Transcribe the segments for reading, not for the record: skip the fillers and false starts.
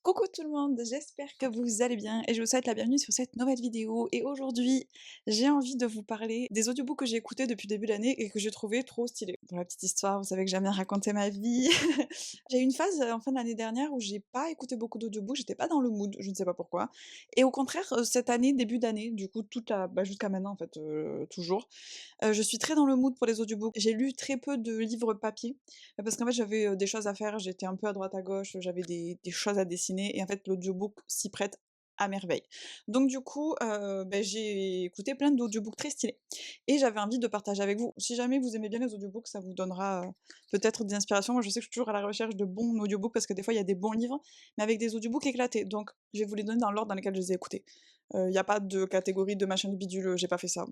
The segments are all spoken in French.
Coucou tout le monde, j'espère que vous allez bien et je vous souhaite la bienvenue sur cette nouvelle vidéo. Et aujourd'hui, j'ai envie de vous parler des audiobooks que j'ai écoutés depuis le début de l'année et que j'ai trouvé trop stylés. Pour la petite histoire, vous savez que j'aime bien raconter ma vie. J'ai eu une phase en fin d'année dernière où j'ai pas écouté beaucoup d'audiobooks, j'étais pas dans le mood, je ne sais pas pourquoi. Et au contraire, cette année, début d'année, du coup, jusqu'à maintenant en fait, toujours, je suis très dans le mood pour les audiobooks. J'ai lu très peu de livres papier, parce qu'en fait j'avais, des choses à faire, j'étais un peu à droite à gauche, j'avais des choses à dessiner et en fait l'audiobook s'y prête à merveille. Donc du coup, j'ai écouté plein d'audiobooks très stylés et j'avais envie de partager avec vous. Si jamais vous aimez bien les audiobooks, ça vous donnera, peut-être des inspirations. Moi je sais que je suis toujours à la recherche de bons audiobooks parce que des fois il y a des bons livres, mais avec des audiobooks éclatés. Donc je vais vous les donner dans l'ordre dans lequel je les ai écoutés. Il y a pas de catégorie de machin de bidule, j'ai pas fait ça.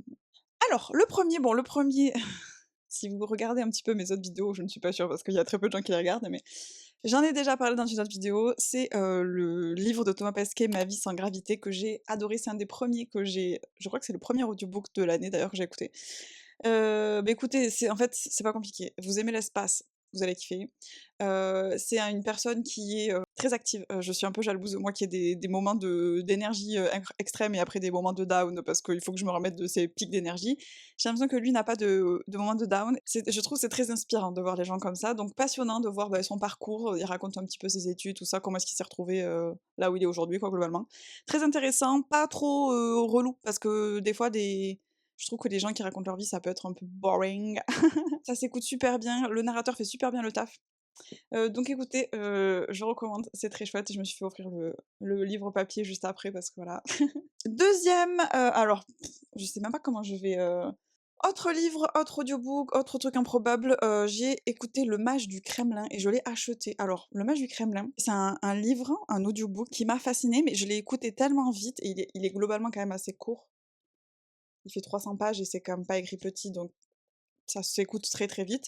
Alors, le premier, si vous regardez un petit peu mes autres vidéos, je ne suis pas sûre parce qu'il y a très peu de gens qui les regardent, mais j'en ai déjà parlé dans une autre vidéo, c'est, le livre de Thomas Pesquet, Ma vie sans gravité, que j'ai adoré. C'est un des premiers que j'ai je crois que c'est le premier audiobook de l'année d'ailleurs que j'ai écouté. Écoutez, c'est pas compliqué. Vous aimez l'espace, vous allez kiffer. C'est une personne qui est, très active. Je suis un peu jalouse, moi qui ai des moments d'énergie, extrême et après des moments de down parce qu'il faut que je me remette de ces pics d'énergie. J'ai l'impression que lui n'a pas de moments de down. Je trouve que c'est très inspirant de voir les gens comme ça, donc passionnant de voir, son parcours. Il raconte un petit peu ses études, tout ça, comment est-ce qu'il s'est retrouvé, là où il est aujourd'hui quoi, globalement. Très intéressant, pas trop, relou parce que des fois je trouve que les gens qui racontent leur vie, ça peut être un peu boring. Ça s'écoute super bien, le narrateur fait super bien le taf. Donc écoutez, je recommande, c'est très chouette. Je me suis fait offrir le livre papier juste après parce que voilà. Deuxième, alors, je sais même pas comment je vais, autre livre, autre audiobook, autre truc improbable, j'ai écouté Le Mage du Kremlin et je l'ai acheté. Alors, Le Mage du Kremlin, c'est un livre, un audiobook qui m'a fascinée, mais je l'ai écouté tellement vite et il est globalement quand même assez court. Il fait 300 pages et c'est quand même pas écrit petit, donc ça s'écoute très, très vite.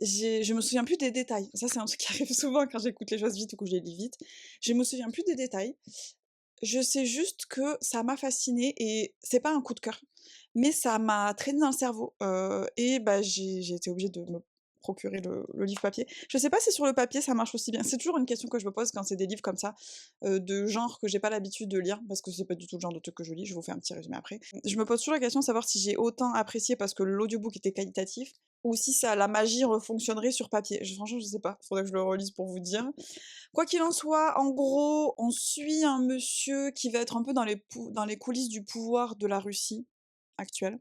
Je me souviens plus des détails. Ça, c'est un truc qui arrive souvent quand j'écoute les choses vite ou que je les lis vite. Je me souviens plus des détails. Je sais juste que ça m'a fascinée et c'est pas un coup de cœur, mais ça m'a traîné dans le cerveau, et j'ai été obligée de me procurer le livre papier. Je sais pas si sur le papier ça marche aussi bien. C'est toujours une question que je me pose quand c'est des livres comme ça, de genre que j'ai pas l'habitude de lire, parce que c'est pas du tout le genre de truc que je lis, je vous fais un petit résumé après. Je me pose toujours la question de savoir si j'ai autant apprécié parce que l'audiobook était qualitatif, ou si ça la magie refonctionnerait sur papier. Franchement, je sais pas, faudrait que je le relise pour vous dire. Quoi qu'il en soit, en gros, on suit un monsieur qui va être un peu dans les coulisses du pouvoir de la Russie actuelle,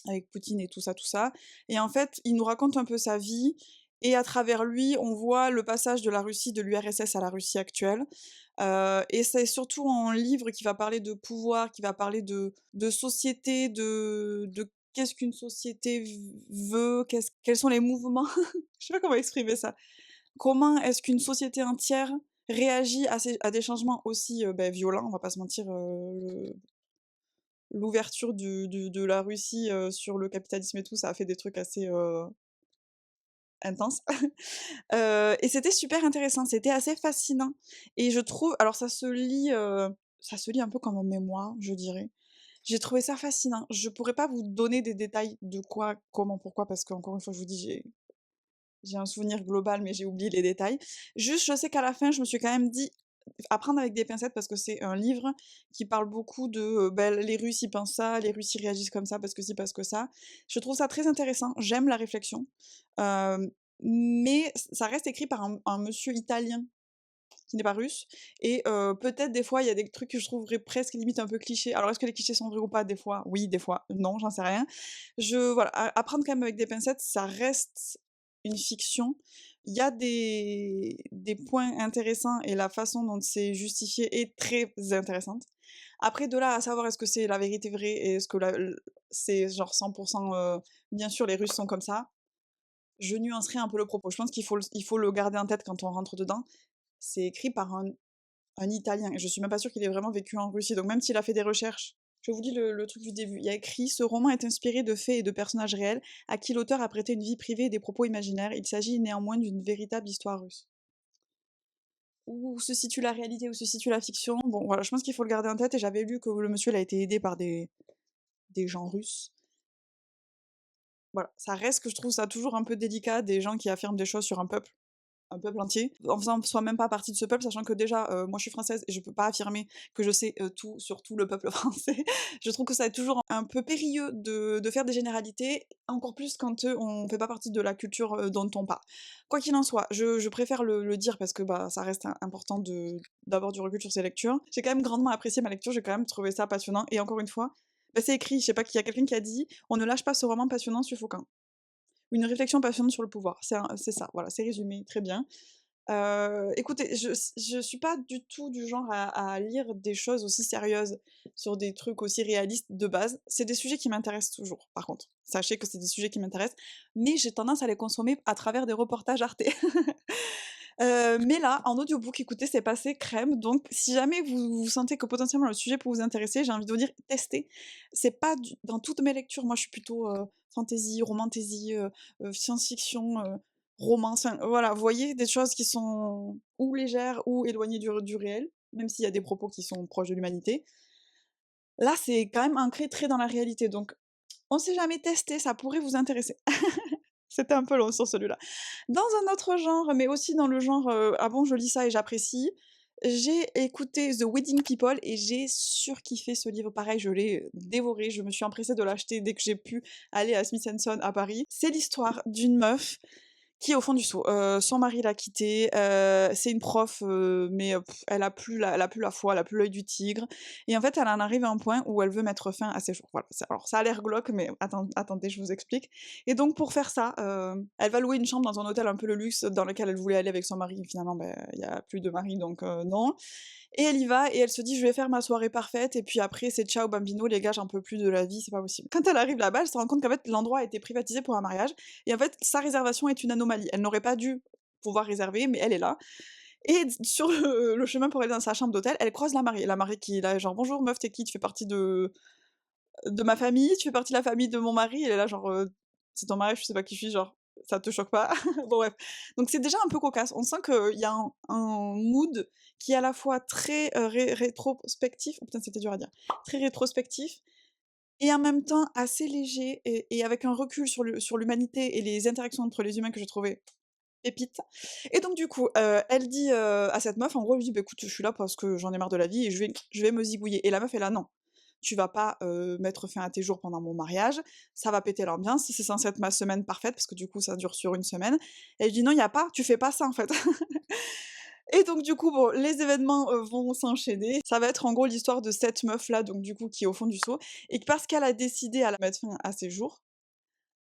avec Poutine et tout ça. Et en fait, il nous raconte un peu sa vie, et à travers lui, on voit le passage de la Russie de l'URSS à la Russie actuelle. Et c'est surtout un livre qui va parler de pouvoir, qui va parler de société, de qu'est-ce qu'une société veut, quels sont les mouvements, je sais pas comment exprimer ça. Comment est-ce qu'une société entière réagit à des changements aussi, violents, on va pas se mentir, l'ouverture de la Russie, sur le capitalisme et tout, ça a fait des trucs assez, intenses. Et c'était super intéressant, c'était assez fascinant et je trouve alors ça se lit un peu comme un mémoire, je dirais. J'ai trouvé ça fascinant. Je pourrais pas vous donner des détails de quoi, comment, pourquoi, parce qu'encore une fois, je vous dis, j'ai un souvenir global, mais j'ai oublié les détails. Juste, je sais qu'à la fin, je me suis quand même dit à prendre avec des pincettes parce que c'est un livre qui parle beaucoup de, les Russes ils pensent ça, les Russes ils réagissent comme ça parce que ci, parce que ça. Je trouve ça très intéressant, j'aime la réflexion, mais ça reste écrit par un monsieur italien qui n'est pas russe et peut-être des fois il y a des trucs que je trouverais presque limite un peu clichés. Alors est-ce que les clichés sont vrais ou pas? Des fois oui, des fois non, j'en sais rien. Voilà, à prendre quand même avec des pincettes, ça reste une fiction. Il y a des points intéressants et la façon dont c'est justifié est très intéressante. Après de là à savoir est-ce que c'est la vérité vraie et est-ce que c'est genre 100 bien sûr les Russes sont comme ça, je nuancerai un peu le propos. Je pense il faut le garder en tête quand on rentre dedans. C'est écrit par un Italien et je suis même pas sûre qu'il ait vraiment vécu en Russie, donc même s'il a fait des recherches, je vous dis le truc du début. Il y a écrit: «Ce roman est inspiré de faits et de personnages réels, à qui l'auteur a prêté une vie privée et des propos imaginaires. Il s'agit néanmoins d'une véritable histoire russe». Où se situe la réalité, où se situe la fiction? Bon voilà, je pense qu'il faut le garder en tête et j'avais lu que le monsieur, il a été aidé par des gens russes. Voilà, ça reste que je trouve ça toujours un peu délicat, des gens qui affirment des choses sur un peuple. un peuple entier, en faisant soi-même pas partie de ce peuple, sachant que déjà, moi je suis française et je peux pas affirmer que je sais, tout sur tout le peuple français. Je trouve que ça est toujours un peu périlleux de faire des généralités, encore plus quand, on fait pas partie de la culture, dont on parle. Quoi qu'il en soit, je préfère le dire parce que, bah, ça reste important d'avoir du recul sur ses lectures. J'ai quand même grandement apprécié ma lecture, j'ai quand même trouvé ça passionnant et encore une fois, bah, c'est écrit, je sais pas, qu'il y a quelqu'un qui a dit: «On ne lâche pas ce roman passionnant, suffocant». Une réflexion passionnante sur le pouvoir, c'est ça, voilà, c'est résumé, très bien. Écoutez, je suis pas du tout du genre à lire des choses aussi sérieuses sur des trucs aussi réalistes de base. C'est des sujets qui m'intéressent toujours, par contre. Sachez que c'est des sujets qui m'intéressent, mais j'ai tendance à les consommer à travers des reportages Arte. Mais là, en audiobook, écoutez, c'est passé crème, donc si jamais vous sentez que potentiellement le sujet peut vous intéresser, j'ai envie de vous dire: testez. C'est pas du dans toutes mes lectures, moi je suis plutôt, fantasy, romantasy, science-fiction, romance, enfin voilà, vous voyez? Des choses qui sont ou légères ou éloignées du réel, même s'il y a des propos qui sont proches de l'humanité. Là, c'est quand même ancré très dans la réalité, donc on sait jamais, testez, ça pourrait vous intéresser. C'était un peu long sur celui-là. Dans un autre genre, mais aussi dans le genre, «Ah bon, je lis ça et j'apprécie», j'ai écouté The Wedding People et j'ai surkiffé ce livre. Pareil, je l'ai, dévoré, je me suis empressée de l'acheter dès que j'ai pu aller à Smith& Son à Paris. C'est l'histoire d'une meuf qui est au fond du seau. Son mari l'a quittée, c'est une prof, mais elle a plus la foi, elle a plus l'œil du tigre et en fait, elle en arrive à un point où elle veut mettre fin à ses jours. Voilà, alors ça a l'air glauque, mais attendez, je vous explique et donc pour faire ça, elle va louer une chambre dans un hôtel un peu le luxe dans lequel elle voulait aller avec son mari. Finalement, il y a plus de mari donc non et elle y va et elle se dit: «Je vais faire ma soirée parfaite et puis après c'est ciao bambino les gars, j'en peux plus de la vie, c'est pas possible». Quand elle arrive là-bas, elle se rend compte qu'en fait l'endroit a été privatisé pour un mariage et en fait sa réservation est une anomalie. Elle n'aurait pas dû pouvoir réserver, mais elle est là et sur le chemin pour aller dans sa chambre d'hôtel, elle croise la mariée. La mariée qui est là genre: «Bonjour meuf, tu es qui? Tu fais partie de ma famille? Tu fais partie de la famille de mon mari?» Elle est là genre: «C'est ton mari, je sais pas qui je suis», genre: «Ça te choque pas?» Bon bref. Donc c'est déjà un peu cocasse. On sent qu'il y a un mood qui est à la fois très, rétrospectif, oh putain c'était dur à dire, très rétrospectif et en même temps assez léger et avec un recul sur l'humanité et les interactions entre les humains que j'ai trouvé pépite et donc du coup, elle dit, à cette meuf, en gros, elle lui dit: «Bah écoute, je suis là parce que j'en ai marre de la vie et je vais me zigouiller» et la meuf est là: «Non, tu vas pas, mettre fin à tes jours pendant mon mariage, ça va péter l'ambiance, c'est censé être ma semaine parfaite» parce que du coup ça dure sur une semaine. Elle dit: «Non, il y a pas, tu fais pas ça en fait». Et donc du coup, bon, les événements, vont s'enchaîner. Ça va être en gros l'histoire de cette meuf-là, donc du coup, qui est au fond du seau et que parce qu'elle a décidé à la mettre fin à ses jours,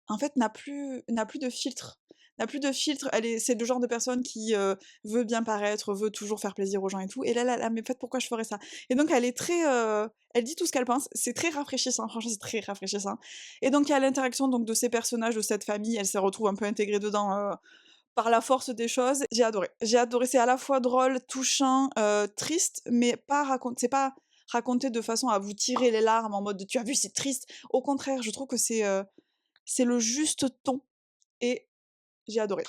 en fait, n'a plus de filtre. N'a plus de filtre, c'est le genre de personne qui, veut bien paraître, veut toujours faire plaisir aux gens et tout et là, elle «Mais en fait, pourquoi je ferais ça?» et donc elle est très, elle dit tout ce qu'elle pense, c'est très rafraîchissant, franchement, c'est très rafraîchissant et donc il y a l'interaction donc de ces personnages, de cette famille, elle se retrouve un peu intégrée dedans, par la force des choses. J'ai adoré. J'ai adoré, c'est à la fois drôle, touchant, triste, mais c'est pas raconté de façon à vous tirer les larmes en mode: «Tu as vu, c'est triste». Au contraire, je trouve que c'est le juste ton et j'ai adoré.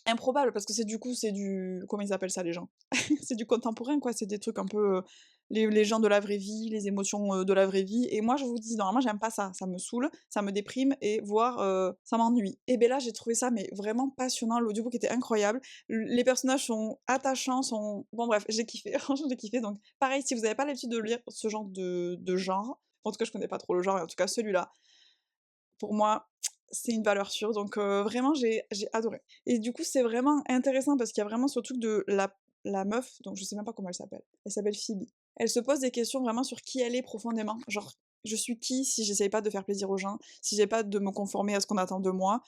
Improbable parce que c'est du comment ils appellent ça les gens? C'est du contemporain quoi, c'est des trucs un peu, les gens de la vraie vie, les émotions, de la vraie vie et moi je vous dis normalement j'aime pas ça, ça me saoule, ça me déprime et voire, ça m'ennuie et beh là j'ai trouvé ça mais vraiment passionnant, l'audiobook était incroyable, les personnages sont attachants, sont bon bref, j'ai kiffé, franchement j'ai kiffé donc pareil si vous avez pas l'habitude de lire ce genre de genre, en tout cas je connais pas trop le genre et en tout cas celui-là, pour moi, c'est une valeur sûre, donc vraiment j'ai adoré. Et du coup, c'est vraiment intéressant parce qu'il y a vraiment ce truc de la meuf, donc je sais même pas comment elle s'appelle Phoebe. Elle se pose des questions vraiment sur qui elle est profondément, genre: «Je suis qui si j'essaye pas de faire plaisir aux gens? Si j'ai pas de me conformer à ce qu'on attend de moi?»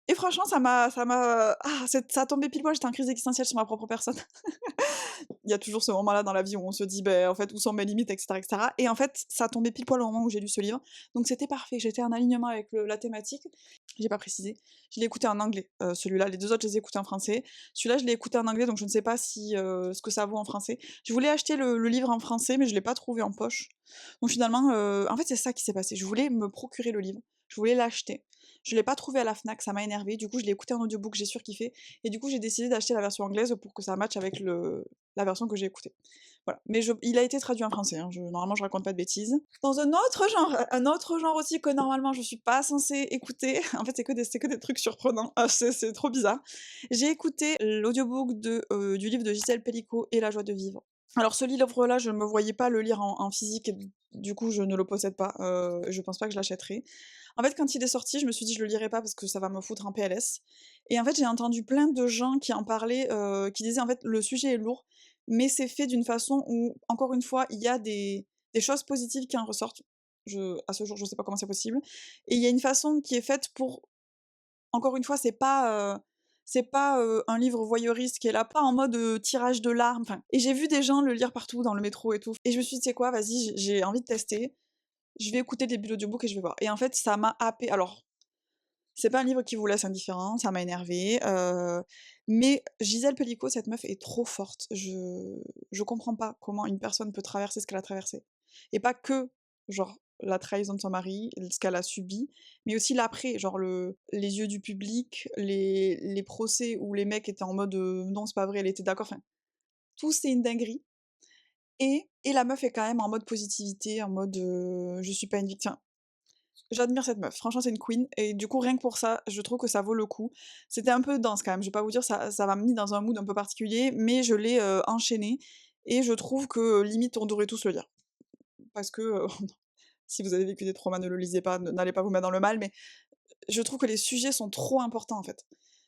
et franchement ça a tombé pile poil, j'étais en crise existentielle sur ma propre personne. Il y a toujours ce moment-là dans la vie où on se dit: «Beh, en fait, où sont mes limites?» et cetera et en fait, ça a tombé pile poil au moment où j'ai lu ce livre, donc c'était parfait. J'étais en alignement avec la thématique. J'ai pas précisé. Je l'ai écouté en anglais, celui-là. Les 2 autres, je les ai écoutés en français. Celui-là, je l'ai écouté en anglais, donc je ne sais pas si, ce que ça vaut en français. Je voulais acheter le livre en français, mais je l'ai pas trouvé en poche. Donc finalement, en fait, c'est ça qui s'est passé. Je voulais me procurer le livre. Je voulais l'acheter. Je l'ai pas trouvé à la Fnac, ça m'a énervée, du coup je l'ai écouté en audiobook, j'ai surkiffé et du coup j'ai décidé d'acheter la version anglaise pour que ça matche avec la version que j'ai écoutée. Voilà, mais il a été traduit en français, hein, normalement je raconte pas de bêtises. Dans un autre genre aussi que normalement je suis pas censée écouter, en fait c'est que des trucs surprenants, c'est trop bizarre. J'ai écouté l'audiobook du livre de Gisèle Pellicot et La joie de vivre. Alors ce livre-là, je ne me voyais pas le lire en physique et du coup je ne le possède pas, je pense pas que je l'achèterai. En fait, quand il est sorti, je me suis dit: «Je le lirai pas parce que ça va me foutre un PLS» et en fait, j'ai entendu plein de gens qui en parlaient, qui disaient: «En fait, le sujet est lourd, mais c'est fait d'une façon où, encore une fois, il y a des choses positives qui en ressortent». À ce jour, je sais pas comment c'est possible et il y a une façon qui est faite pour encore une fois, c'est pas un livre voyeuriste qui est là, pas en mode, tirage de larmes, enfin et j'ai vu des gens le lire partout dans le métro et tout et je me suis dit: «Tu sais quoi? Vas-y, j'ai envie de tester, je vais écouter le début de l'audiobook et je vais voir» et en fait, ça m'a happée. Alors, c'est pas un livre qui vous laisse indifférent, ça m'a énervée, mais Gisèle Pellicot, cette meuf est trop forte. Je comprends pas comment une personne peut traverser ce qu'elle a traversé et pas que, genre, la trahison de son mari, ce qu'elle a subi, mais aussi l'après, genre les yeux du public, les procès où les mecs étaient en mode, «Non, c'est pas vrai, elle était d'accord», enfin, tout c'est une dinguerie et la meuf est quand même en mode positivité, en mode, «Je suis pas une victime». J'admire cette meuf, franchement c'est une queen et du coup rien que pour ça, je trouve que ça vaut le coup. C'était un peu dense quand même, je vais pas vous dire, ça m'a mis dans un mood un peu particulier, mais je l'ai, enchaîné et je trouve que, limite on devrait tous le lire. Parce que, si vous avez vécu des traumas, ne le lisez pas, n'allez pas vous mettre dans le mal, mais je trouve que les sujets sont trop importants en fait.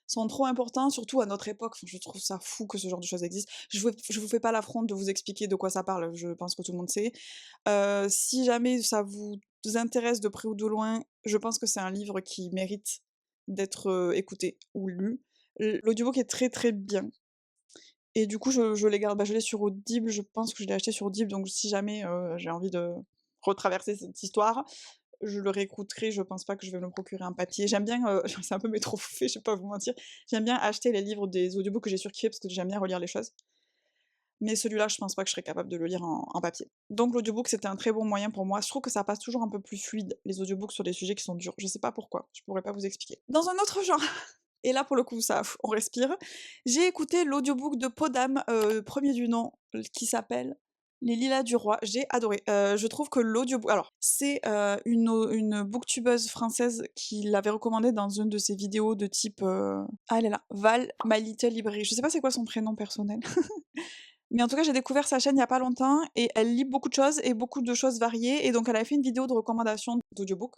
Sont trop importants, surtout à notre époque, enfin, je trouve ça fou que ce genre de choses existe. Je vous fais pas l'affront de vous expliquer de quoi ça parle, je pense que tout le monde sait. Si jamais ça vous intéresse de près ou de loin, je pense que c'est un livre qui mérite d'être, écouté ou lu. L'audiobook est très, très bien et du coup je les garde, bah, je l'ai sur Audible, je pense que je l'ai acheté sur Audible, donc si jamais, j'ai envie de retraverser cette histoire, je le réécouterai, je pense pas que je vais me procurer un papier. J'aime bien, c'est un peu mes trophées, je vais pas vous mentir. J'aime bien acheter les livres des audiobooks que j'ai surkiffés parce que j'aime bien relire les choses. Mais celui-là, je pense pas que je serais capable de le lire en papier. Donc l'audiobook, c'était un très bon moyen pour moi. Je trouve que ça passe toujours un peu plus fluide, les audiobooks sur des sujets qui sont durs. Je sais pas pourquoi, je pourrais pas vous expliquer. Dans un autre genre, et là pour le coup, ça, on respire, j'ai écouté l'audiobook de Podam, 1er du nom, qui s'appelle Les Lilas du Roi. J'ai adoré. Je trouve que l'audiobook, alors, c'est une booktubeuse française qui l'avait recommandé dans une de ses vidéos de type. Ah, elle est là. Val, My Little Library. Je sais pas c'est quoi son prénom personnel. Mais en tout cas, j'ai découvert sa chaîne il y a pas longtemps et elle lit beaucoup de choses et beaucoup de choses variées et donc elle avait fait une vidéo de recommandation d'audiobook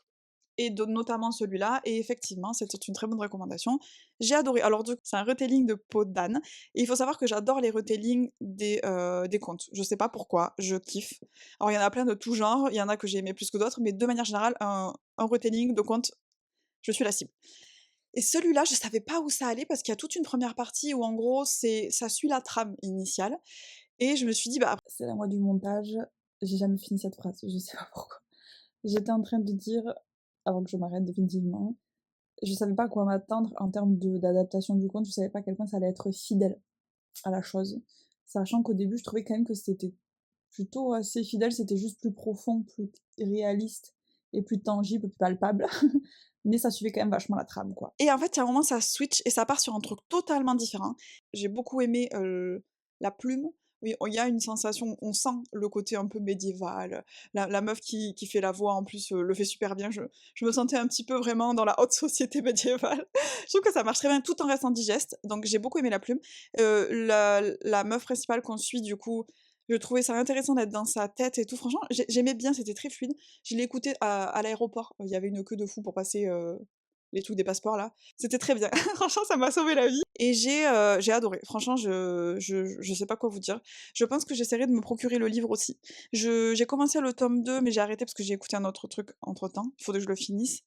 et notamment celui-là et effectivement, c'était une très bonne recommandation. J'ai adoré. Alors du coup, c'est un retelling de Peau d'âne et il faut savoir que j'adore les retellings des contes. Je sais pas pourquoi, je kiffe. Alors il y en a plein de tout genre, il y en a que j'ai aimé plus que d'autres, mais de manière générale, un retelling de contes, je suis la cible. Et celui-là, je savais pas où ça allait parce qu'il y a toute une première partie où en gros, ça suit la trame initiale et je me suis dit: «Bah, c'est la moi du montage». J'ai jamais fini cette phrase, je sais pas pourquoi. J'étais en train de dire, avant que je m'arrête définitivement, je savais pas à quoi m'attendre en termes d'adaptation du conte, je savais pas à quel point ça allait être fidèle à la chose. Sachant qu'au début, je trouvais quand même que c'était plutôt assez fidèle, c'était juste plus profond, plus réaliste et plus tangible, plus palpable. Mais ça suivait quand même vachement la trame, quoi. Et en fait, il y a un moment, ça switch et ça part sur un truc totalement différent. J'ai beaucoup aimé la plume. Oui, il y a une sensation, on sent le côté un peu médiéval. La meuf qui fait la voix, en plus, le fait super bien. Je me sentais un petit peu vraiment dans la haute société médiévale. Je trouve que ça marche très bien tout en restant digeste. Donc j'ai beaucoup aimé la plume. La meuf principale qu'on suit, du coup, je trouvais ça intéressant d'être dans sa tête et tout. Franchement, j'aimais bien, c'était très fluide. Je l'ai écouté à l'aéroport, il y avait une queue de fou pour passer, les trucs des passeports là. C'était très bien. Franchement, ça m'a sauvé la vie et j'ai adoré. Franchement, je sais pas quoi vous dire. Je pense que j'essaierai de me procurer le livre aussi. J'ai commencé le tome 2 mais j'ai arrêté parce que j'ai écouté un autre truc entre-temps. Il faudrait que je le finisse.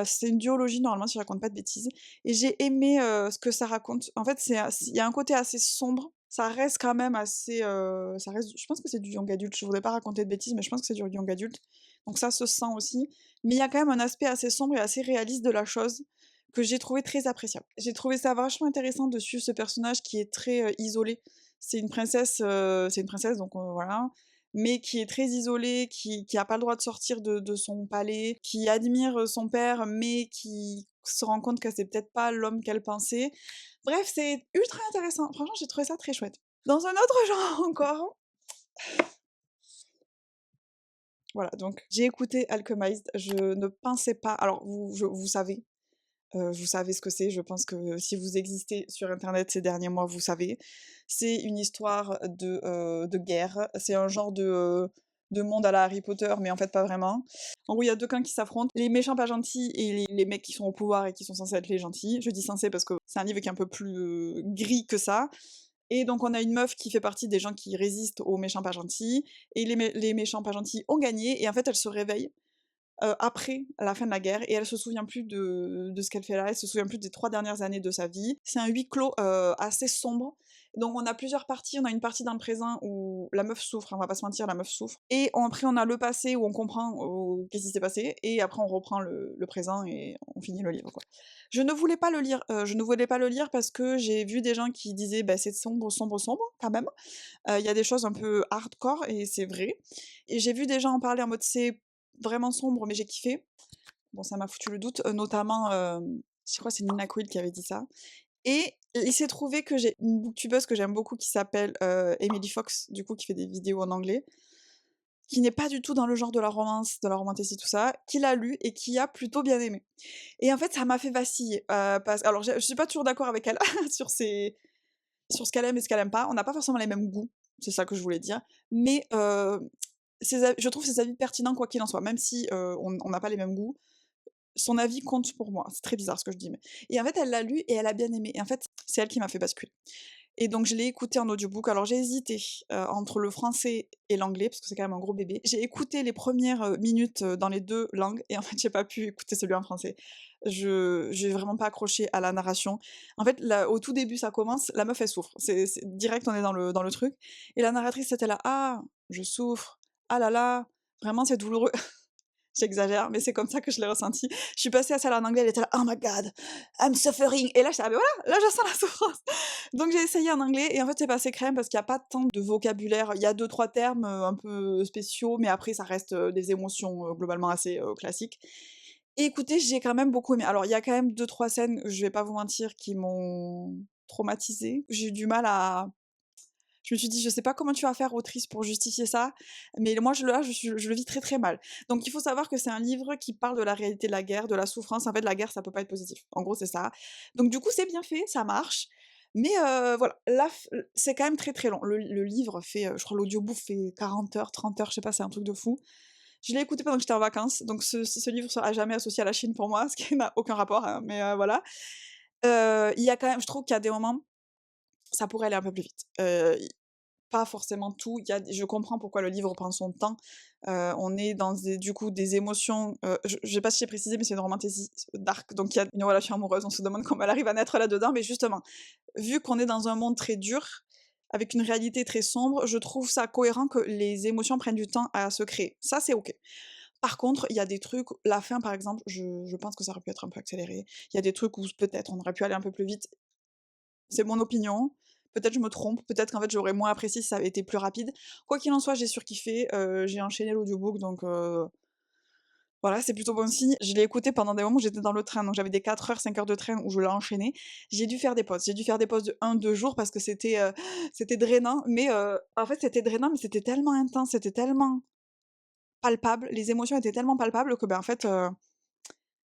C'est une duologie normalement si je raconte pas de bêtises et j'ai aimé, ce que ça raconte. En fait, il y a un côté assez sombre, ça reste quand même assez, ça reste je pense que c'est du young adulte, je voudrais pas raconter de bêtises, mais je pense que c'est du young adulte, donc ça se sent aussi. Mais il y a quand même un aspect assez sombre et assez réaliste de la chose, que j'ai trouvé très appréciable. J'ai trouvé ça vachement intéressant de suivre ce personnage qui est très, isolé. C'est une princesse donc voilà, mais qui est très isolée, qui a pas le droit de sortir de son palais, qui admire, son père, mais qui se rend compte que c'est peut-être pas l'homme qu'elle pensait. Bref, c'est ultra intéressant. Franchement, j'ai trouvé ça très chouette. Dans un autre genre encore, voilà, donc j'ai écouté Alchemized, je ne pensais pas alors vous savez ce que c'est, je pense que si vous existez sur internet ces derniers mois, vous savez. C'est une histoire de guerre, c'est un genre de monde à la Harry Potter, mais en fait pas vraiment. En gros, il y a 2 camps qui s'affrontent, les méchants pas gentils et les mecs qui sont au pouvoir et qui sont censés être les gentils. Je dis censés parce que c'est un livre qui est un peu plus, gris que ça. Et donc on a une meuf qui fait partie des gens qui résistent aux méchants pas gentils, et les méchants pas gentils ont gagné, et en fait elle se réveille après la fin de la guerre, et elle se souvient plus de ce qu'elle fait là, elle se souvient plus des 3 dernières années de sa vie. C'est un huis clos, assez sombre, donc on a plusieurs parties. On a une partie dans le présent où la meuf souffre, hein, on va pas se mentir, la meuf souffre, et après on a le passé où on comprend, qu'est-ce qui s'est passé, et après on reprend le présent et on finit le livre, quoi. Je ne voulais pas le lire parce que j'ai vu des gens qui disaient: «Bah, c'est sombre, sombre, sombre, quand même». Il y a des choses un peu hardcore et c'est vrai, et j'ai vu des gens en parler en mode: «C'est vraiment sombre, mais j'ai kiffé». Bon, ça m'a foutu le doute, notamment, je crois que c'est Nina Quill qui avait dit ça, et il s'est trouvé que j'ai une booktubeuse que j'aime beaucoup qui s'appelle, Emily Fox, du coup, qui fait des vidéos en anglais, qui n'est pas du tout dans le genre de la romance, de la romantasy, tout ça, qui l'a lu et qui a plutôt bien aimé. Et en fait, ça m'a fait vaciller, parce alors je suis pas toujours d'accord avec elle sur ce qu'elle aime et ce qu'elle aime pas. On n'a pas forcément les mêmes goûts, c'est ça que je voulais dire, mais je trouve ses avis pertinents quoi qu'il en soit, même si, on n'a pas les mêmes goûts, son avis compte pour moi. C'est très bizarre ce que je dis, mais et en fait, elle l'a lu et elle a bien aimé, et en fait, c'est elle qui m'a fait basculer. Et donc je l'ai écouté en audiobook. Alors j'ai hésité, entre le français et l'anglais, parce que c'est quand même un gros bébé. J'ai écouté les premières minutes, dans les 2 langues, et en fait, j'ai pas pu écouter celui en français. J'ai vraiment pas accroché à la narration. En fait, là, au tout début, ça commence, la meuf, elle souffre. C'est direct, on est dans le truc, et la narratrice était là: «Ah, je souffre. Ah là là, vraiment, c'est douloureux». J'exagère, mais c'est comme ça que je l'ai ressenti. Je suis passée à celle en anglais, elle était là: «Oh my god, I'm suffering», et là j'étais là: «Ah beh voilà, là je sens la souffrance». Donc j'ai essayé en anglais, et en fait c'est passé crème parce qu'il y a pas tant de vocabulaire. Il y a 2-3 termes, un peu spéciaux, mais après ça reste, des émotions, globalement assez, classiques. Et écoutez, j'ai quand même beaucoup aimé. Alors il y a quand même 2-3 scènes, je vais pas vous mentir, qui m'ont traumatisée. J'ai eu du mal à Je me suis dit: «Je sais pas comment tu vas faire, autrice, pour justifier ça, mais moi je le vis très, très mal». Donc il faut savoir que c'est un livre qui parle de la réalité de la guerre, de la souffrance. En fait, la guerre, ça peut pas être positif. En gros, c'est ça. Donc du coup, c'est bien fait, ça marche, mais voilà, c'est quand même très, très long. Le livre fait, je crois l'audiobook fait 40 heures, 30 heures, je sais pas, c'est un truc de fou. Je l'ai écouté pendant que j'étais en vacances, donc ce livre sera jamais associé à la Chine pour moi, ce qui n'a aucun rapport, hein, mais voilà. Il y a quand même Je trouve qu'il y a des moments, ça pourrait aller un peu plus vite. Pas forcément tout, il y a je comprends pourquoi le livre prend son temps. On est dans des émotions, je sais pas si j'ai précisé, mais c'est une romantasy dark, donc il y a une relation amoureuse, on se demande comment elle arrive à naître là-dedans, mais justement, vu qu'on est dans un monde très dur, avec une réalité très sombre, je trouve ça cohérent que les émotions prennent du temps à se créer. Ça, c'est OK. Par contre, il y a des trucs, la fin par exemple, je pense que ça aurait pu être un peu accéléré. Il y a des trucs où peut-être on aurait pu aller un peu plus vite. C'est mon opinion. Peut-être je me trompe, peut-être qu'en fait j'aurais moins apprécié si ça avait été plus rapide. Quoi qu'il en soit, j'ai surkiffé, j'ai enchaîné l'audiobook, donc voilà, c'est plutôt bon signe. Je l'ai écouté pendant des moments où j'étais dans le train, donc j'avais des 4 heures, 5 heures de train où je l'ai enchaîné. J'ai dû faire des pauses. J'ai dû faire des pauses de 1-2 jours parce que c'était drainant, mais en fait c'était drainant, mais c'était tellement intense, c'était tellement palpable, les émotions étaient tellement palpables que, ben, en fait,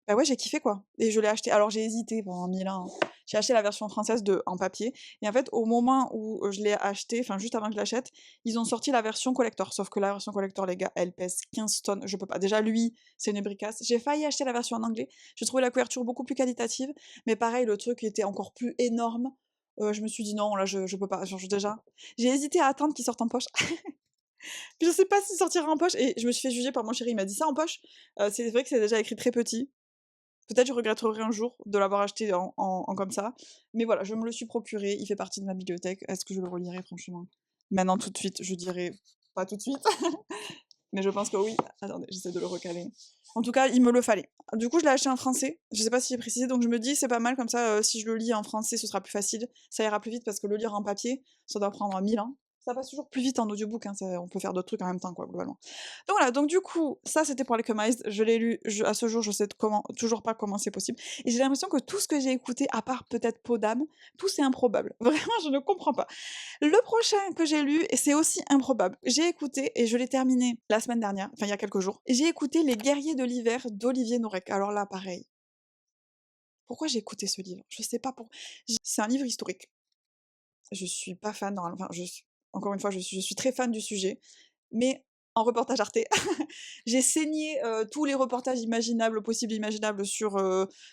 bah ouais, j'ai kiffé quoi, et je l'ai acheté. Alors j'ai hésité pendant 1000 ans, hein. J'ai acheté la version française en papier, et en fait, au moment où, je l'ai acheté, enfin juste avant que je l'achète, ils ont sorti la version collector. Sauf que la version collector, les gars, elle pèse 15 tonnes, je peux pas. Déjà lui, c'est une bricasse. J'ai failli acheter la version en anglais, j'ai trouvé la couverture beaucoup plus qualitative, mais pareil, le truc était encore plus énorme. Je me suis dit: «Non, là je peux pas». Genre déjà, j'ai hésité à attendre qu'il sorte en poche. Puis je sais pas s'il sortira en poche, et je me suis fait juger par mon chéri, il m'a dit: «Ça en poche?» C'est vrai que c'est déjà écrit très petit. Peut-être je regretterai un jour de l'avoir acheté en comme ça, mais voilà, je me le suis procuré, il fait partie de ma bibliothèque. Est-ce que je le relirai? Franchement, maintenant tout de suite, je dirais pas tout de suite, mais je pense que oui. Attendez, j'essaie de le recaler. En tout cas, il me le fallait. Du coup, je l'ai acheté en français, je sais pas si j'ai précisé, donc je me dis: «C'est pas mal comme ça, si je le lis en français, ce sera plus facile, ça ira plus vite», parce que le lire en papier, ça doit prendre 1000 ans. ça passe toujours plus vite en audiobook, hein, on peut faire d'autres trucs en même temps, quoi, globalement. Donc voilà, donc du coup, ça c'était pour Alchemized, je l'ai lu, à ce jour, je sais toujours pas comment c'est possible. Et j'ai l'impression que tout ce que j'ai écouté, à part peut-être Peau d'âme, tout c'est improbable. Vraiment, je ne comprends pas. Le prochain que j'ai lu, et c'est aussi improbable, j'ai écouté, et je l'ai terminé la semaine dernière, enfin il y a quelques jours, et j'ai écouté Les Guerriers de l'hiver d'Olivier Norek. Alors là, pareil. Pourquoi j'ai écouté ce livre? Je sais pas pour. C'est un livre historique. Je suis pas fan, enfin, encore une fois, je suis très fan du sujet, mais en reportage Arte, j'ai saigné tous les reportages imaginables, possibles, imaginables sur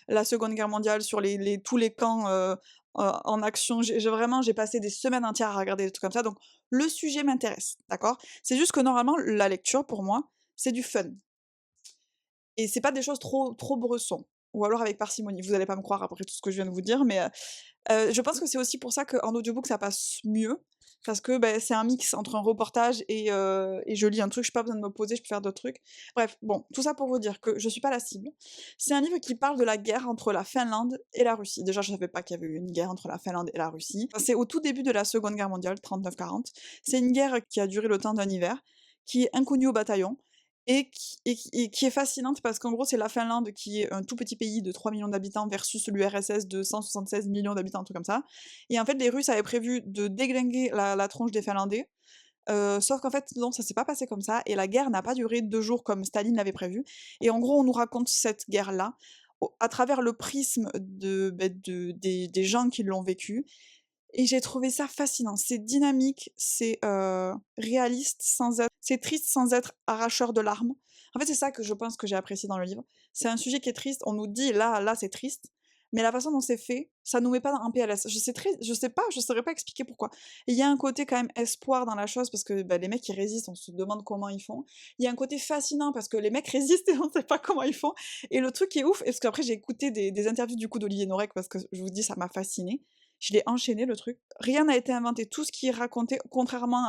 la Seconde Guerre mondiale, sur tous les camps en action. Vraiment, j'ai passé des semaines entières à regarder des trucs comme ça, donc le sujet m'intéresse, d'accord? C'est juste que normalement, la lecture, pour moi, c'est du fun. Et c'est pas des choses trop bressons. Ou alors avec parcimonie. Vous allez pas me croire après tout ce que je viens de vous dire, mais je pense que c'est aussi pour ça qu'en audiobook ça passe mieux, parce que, beh, c'est un mix entre un reportage et je lis un truc, j'ai pas besoin de me poser, je peux faire d'autres trucs. Bref, bon, tout ça pour vous dire que je suis pas la cible. C'est un livre qui parle de la guerre entre la Finlande et la Russie. Déjà, je savais pas qu'il y avait eu une guerre entre la Finlande et la Russie. C'est au tout début de la Seconde Guerre mondiale, 39-40. C'est une guerre qui a duré le temps d'un hiver, qui est inconnue au bataillon, et qui est fascinante parce qu'en gros, c'est la Finlande qui est un tout petit pays de 3 millions d'habitants versus l'URSS de 176 millions d'habitants, un truc comme ça. Et en fait, les Russes avaient prévu de déglinguer la tronche des Finlandais, sauf qu'en fait, non, ça s'est pas passé comme ça, et la guerre n'a pas duré 2 jours comme Staline l'avait prévu. Et en gros, on nous raconte cette guerre-là à travers le prisme des gens qui l'ont vécue, et j'ai trouvé ça fascinant. C'est dynamique, c'est réaliste sans être c'est triste sans être arracheur de larmes. En fait, c'est ça que je pense que j'ai apprécié dans le livre. C'est un sujet qui est triste, on nous dit: «Là, c'est triste», mais la façon dont c'est fait, ça nous met pas en PLS. Je saurais pas expliquer pourquoi. Il y a un côté quand même espoir dans la chose parce que, bah, les mecs, ils résistent, on se demande comment ils font. Il y a un côté fascinant parce que les mecs résistent et on sait pas comment ils font, et le truc qui est ouf, parce qu'après j'ai écouté des interviews du coup d'Olivier Norek parce que je vous dis, ça m'a fasciné. Je l'ai enchaîné le truc. Rien n'a été inventé. Tout ce qui est raconté, contrairement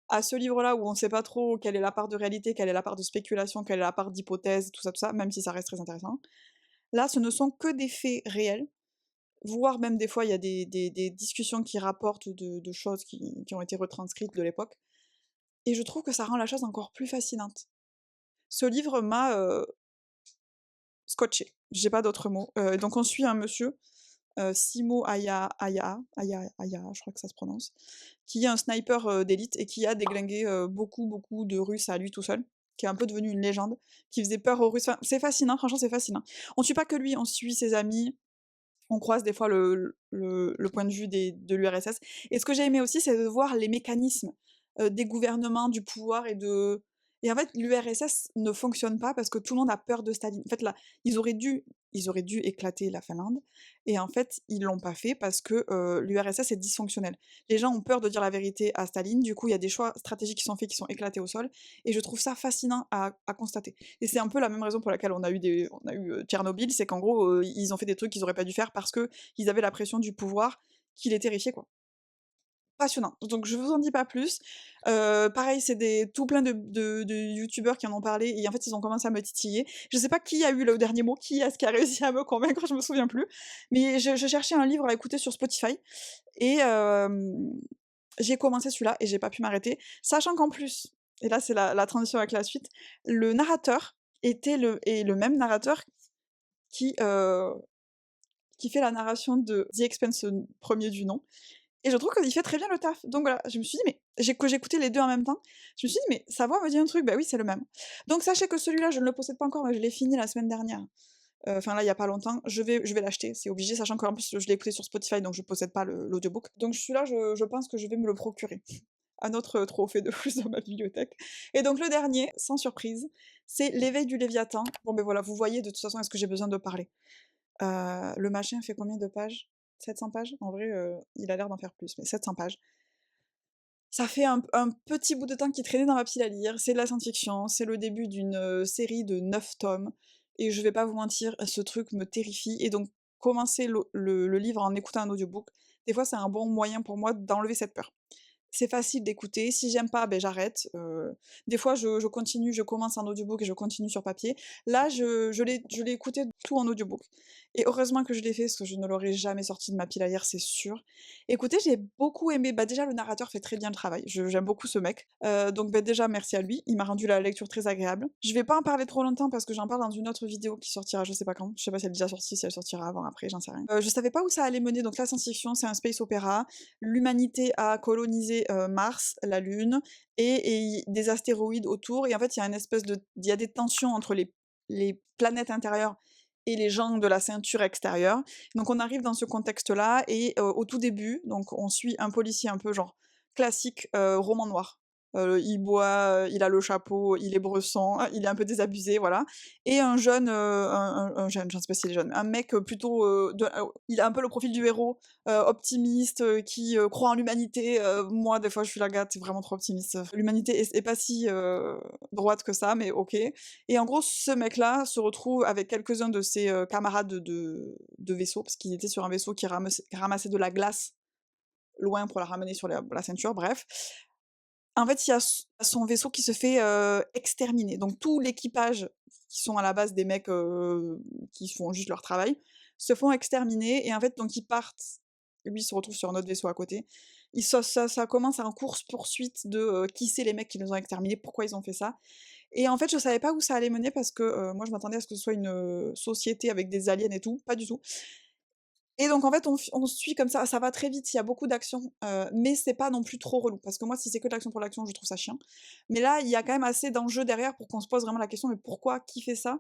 à ce livre-là où on sait pas trop quelle est la part de réalité, quelle est la part de spéculation, quelle est la part d'hypothèse, tout ça, même si ça reste très intéressant. Là, ce ne sont que des faits réels, voire même des fois, il y a des discussions qui rapportent de choses qui ont été retranscrites de l'époque. Et je trouve que ça rend la chose encore plus fascinante. Ce livre m'a scotché. J'ai pas d'autres mots. Donc on suit un monsieur Simo Aya, je crois que ça se prononce, qui est un sniper d'élite et qui a déglingué beaucoup de Russes à lui tout seul, qui est un peu devenu une légende, qui faisait peur aux Russes. Enfin, c'est fascinant, franchement, c'est fascinant. On suit pas que lui, on suit ses amis, on croise des fois le point de vue de l'URSS. Et ce que j'ai aimé aussi, c'est de voir les mécanismes des gouvernements, du pouvoir et en fait, l'URSS ne fonctionne pas parce que tout le monde a peur de Staline. En fait, là, ils auraient dû éclater la Finlande, et en fait, ils l'ont pas fait parce que l'URSS est dysfonctionnel. Les gens ont peur de dire la vérité à Staline, du coup, il y a des choix stratégiques qui sont faits, qui sont éclatés au sol, et je trouve ça fascinant à constater. Et c'est un peu la même raison pour laquelle on a eu Tchernobyl, c'est qu'en gros, ils ont fait des trucs qu'ils auraient pas dû faire parce que ils avaient la pression du pouvoir qui les terrifiait, quoi. Passionnant. Donc je vous en dis pas plus. Pareil, c'est tout plein de youtubeurs qui en ont parlé et en fait, ils ont commencé à me titiller. Je sais pas qui a eu le dernier mot, qui est-ce qui a réussi à me convaincre, je me souviens plus. Mais je cherchais un livre à écouter sur Spotify et j'ai commencé celui-là et j'ai pas pu m'arrêter. Sachant qu'en plus, et là c'est la transition avec la suite, le narrateur est le même narrateur qui, heu, qui fait la narration de The Expanse, premier du nom. Et je trouve qu'il fait très bien le taf. Donc voilà, je me suis dit, mais que j'ai écouté les 2 en même temps, je me suis dit: «Mais sa voix me dit un truc». Bah oui, c'est le même. Donc sachez que celui-là, je ne le possède pas encore, mais je l'ai fini la semaine dernière. Enfin là, il y a pas longtemps. Je vais l'acheter, c'est obligé, sachant qu'en plus, je l'ai écouté sur Spotify, donc je possède pas l'audiobook. Donc celui-là, je pense que je vais me le procurer. Un autre trophée de plus dans ma bibliothèque. Et donc le dernier, sans surprise, c'est L'éveil du Léviathan. Bon ben voilà, vous voyez de toute façon, est-ce que j'ai besoin de parler? Le machin fait combien de pages? 700 pages? En vrai, il a l'air d'en faire plus, mais 700 pages. Ça fait un petit bout de temps qu'il traînait dans ma pile à lire, c'est de la science-fiction, c'est le début d'une, série de 9 tomes, et je vais pas vous mentir, ce truc me terrifie, et donc commencer le livre en écoutant un audiobook, des fois c'est un bon moyen pour moi d'enlever cette peur. c'est facile d'écouter. Si j'aime pas, beh, j'arrête. Des fois je continue, je commence un audiobook et je continue sur papier. Là, je l'ai écouté tout en audiobook et heureusement que je l'ai fait parce que je ne l'aurais jamais sorti de ma pile à lire, c'est sûr. Écoutez, j'ai beaucoup aimé, bah, déjà le narrateur fait très bien le travail, j'aime beaucoup ce mec, donc bah, déjà merci à lui, il m'a rendu la lecture très agréable. Je vais pas en parler trop longtemps parce que j'en parle dans une autre vidéo qui sortira je sais pas quand, je sais pas si elle est déjà sortie, si elle sortira avant, après, j'en sais rien. Je savais pas où ça allait mener, donc la science-fiction, c'est un space opéra, l'humanité a colonisé, Mars, la Lune et des astéroïdes autour et en fait il y a une espèce de il y a des tensions entre les planètes intérieures et les gens de la ceinture extérieure. Donc on arrive dans ce contexte-là et au tout début, donc on suit un policier un peu genre classique, roman noir. Il boit, il a le chapeau, il est bresson, il est un peu désabusé, voilà. Et un jeune, un jeune, je sais pas s'il est jeune, un mec, plutôt, il a un peu le profil du héros, optimiste, qui, croit en l'humanité. Moi des fois je suis là: «Gars, tu vraiment trop optimiste, l'humanité est pas si, droite que ça, mais OK». Et en gros, ce mec-là se retrouve avec quelques-uns de ses, camarades de vaisseau, parce qu'il était sur un vaisseau qui ramassait de la glace loin pour la ramener sur la ceinture, bref. En fait, il y a son vaisseau qui se fait, exterminer. Donc tout l'équipage, qui sont à la base des mecs, qui font juste leur travail, se font exterminer et en fait, donc ils partent. Lui, il se retrouve sur un autre vaisseau à côté. Ça commence en course-poursuite de, qui c'est les mecs qui les ont exterminés, pourquoi ils ont fait ça et en fait, je savais pas où ça allait mener parce que, moi je m'attendais à ce que ce soit une, société avec des aliens et tout, pas du tout. Et donc en fait, on suit comme ça va très vite, il y a beaucoup d'action, mais c'est pas non plus trop relou. Parce que moi, si c'est que de l'action pour l'action, je trouve ça chiant. Mais là, il y a quand même assez d'enjeux derrière pour qu'on se pose vraiment la question: «Mais pourquoi? Qui fait ça?»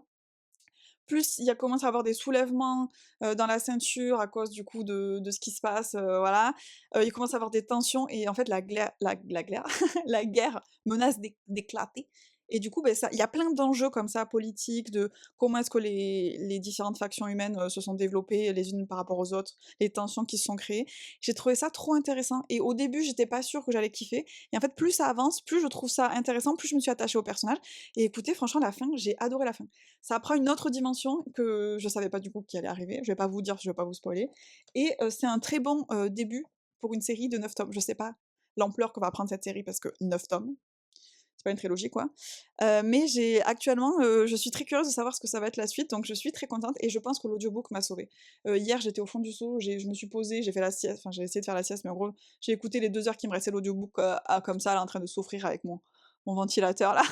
Plus il y a commence à avoir des soulèvements, dans la ceinture à cause du coup de ce qui se passe, voilà. Il commence à avoir des tensions et en fait la glaire la guerre menace d'éclater et du coup, beh, ça il y a plein d'enjeux comme ça politiques, de comment est-ce que les différentes factions humaines, se sont développées les unes par rapport aux autres, les tensions qui se sont créées. J'ai trouvé ça trop intéressant et au début, j'étais pas sûre que j'allais kiffer et en fait, plus ça avance, plus je trouve ça intéressant, plus je me suis attachée au personnage et écoutez, franchement, la fin, j'ai adoré la fin. Ça prend une autre dimension que je savais pas du coup qui allait arriver. Je vais pas vous dire, je vais pas vous spoiler et c'est un très bon, début pour une série de 9 tomes. Je sais pas l'ampleur que va prendre cette série parce que 9 tomes, c'est pas une trilogie quoi. Mais j'ai actuellement, je suis très curieuse de savoir ce que ça va être la suite, donc je suis très contente et je pense que l'audiobook m'a sauvée. Hier, j'étais au fond du seau, je me suis posée, j'ai fait la sieste, enfin j'ai essayé de faire la sieste, mais en gros, j'ai écouté les 2 heures qui me restaient l'audiobook, comme ça là en train de souffrir avec mon ventilateur là.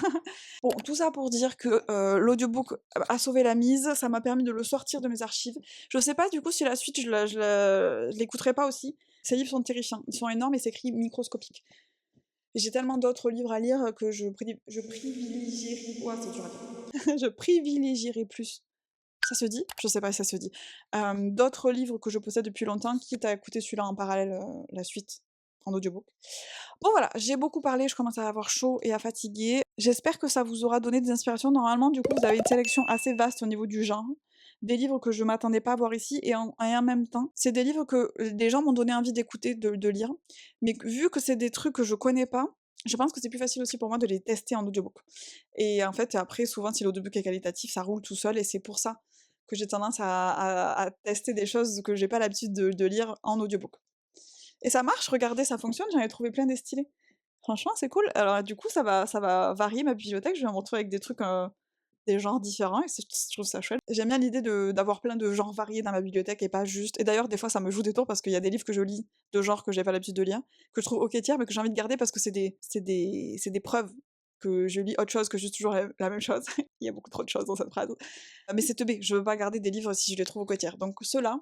Bon, tout ça pour dire que, l'audiobook a sauvé la mise, ça m'a permis de le sortir de mes archives. Je sais pas du coup si la suite je l'écouterai pas aussi. Ces livres sont terrifiants, ils sont énormes et c'est écrit microscopique. Et j'ai tellement d'autres livres à lire que je privilégierai ouah, c'est dur à dire. Je privilégierai plus ça se dit? Je sais pas si ça se dit. D'autres livres que je possède depuis longtemps, quitte à écouter celui-là en parallèle, la suite, en audiobook. Bon voilà, j'ai beaucoup parlé, je commence à avoir chaud et à fatiguer. J'espère que ça vous aura donné des inspirations. Normalement, du coup, vous avez une sélection assez vaste au niveau du genre. Des livres que je m'attendais pas à voir ici et en même temps, c'est des livres que des gens m'ont donné envie d'écouter, de lire. Mais vu que c'est des trucs que je connais pas, je pense que c'est plus facile aussi pour moi de les tester en audiobook. Et en fait, après, souvent, si l'audiobook est qualitatif, ça roule tout seul et c'est pour ça que j'ai tendance à tester des choses que j'ai pas l'habitude de lire en audiobook. Et ça marche, regardez, ça fonctionne, j'en ai trouvé plein des stylés. Franchement, c'est cool. Alors du coup, ça va varier ma bibliothèque, je vais me retrouver avec des trucs, des genres différents et je trouve ça chouette. J'aime bien l'idée d'avoir plein de genres variés dans ma bibliothèque et pas juste et d'ailleurs, des fois, ça me joue des tours parce qu'il y a des livres que je lis de genres que j'ai pas l'habitude de lire, que je trouve OK tiers, mais que j'ai envie de garder parce que c'est des preuves que je lis autre chose que juste toujours la même chose. Il y a beaucoup trop de choses dans cette phrase. Mais c'est teubé, je veux pas garder des livres si je les trouve au tiers. Donc ceux-là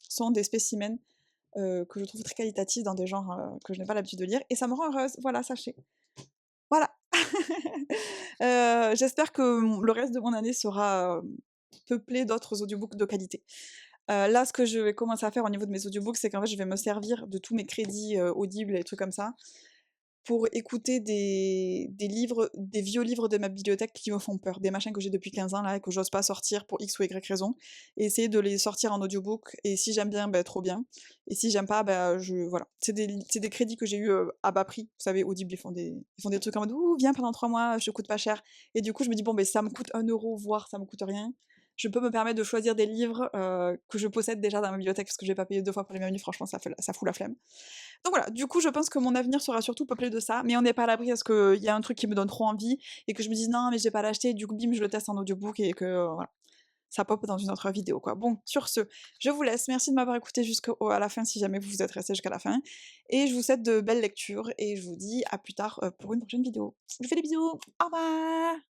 sont des spécimens que je trouve très qualitatifs dans des genres, que je n'ai pas l'habitude de lire et ça me rend heureuse, voilà, sachez. Voilà. J'espère que le reste de mon année sera, peuplé d'autres audiobooks de qualité. Là, ce que je vais commencer à faire au niveau de mes audiobooks, c'est qu'en fait, je vais me servir de tous mes crédits, Audible et trucs comme ça, pour écouter des livres, des vieux livres de ma bibliothèque qui me font peur, des machins que j'ai depuis 15 ans là et que j'ose pas sortir pour X ou Y raison et essayer de les sortir en audiobook et si j'aime bien, bah, trop bien et si j'aime pas, bah, voilà. C'est des crédits que j'ai eu, à bas prix. Vous savez, Audible, ils font des trucs en mode: «Ouh, viens pendant 3 mois, je te coûte pas cher» et du coup, je me dis: «Bon, beh, ça me coûte 1 € voire ça me coûte rien. je peux me permettre de choisir des livres, que je possède déjà dans ma bibliothèque parce que je vais pas payer 2 fois pour les mêmes livres, franchement ça fout la flemme. Donc voilà, du coup je pense que mon avenir sera surtout peuplé de ça, mais on n'est pas à l'abri à ce qu'il y a un truc qui me donne trop envie et que je me dise: «Non mais je vais pas l'acheter», du coup bim, je le teste en audiobook et que, voilà, ça pop dans une autre vidéo quoi. Bon, sur ce, je vous laisse, merci de m'avoir écouté jusqu'au à la fin si jamais vous êtes restés jusqu'à la fin et je vous souhaite de belles lectures et je vous dis à plus tard, pour une prochaine vidéo. Je vous fais des bisous, au revoir!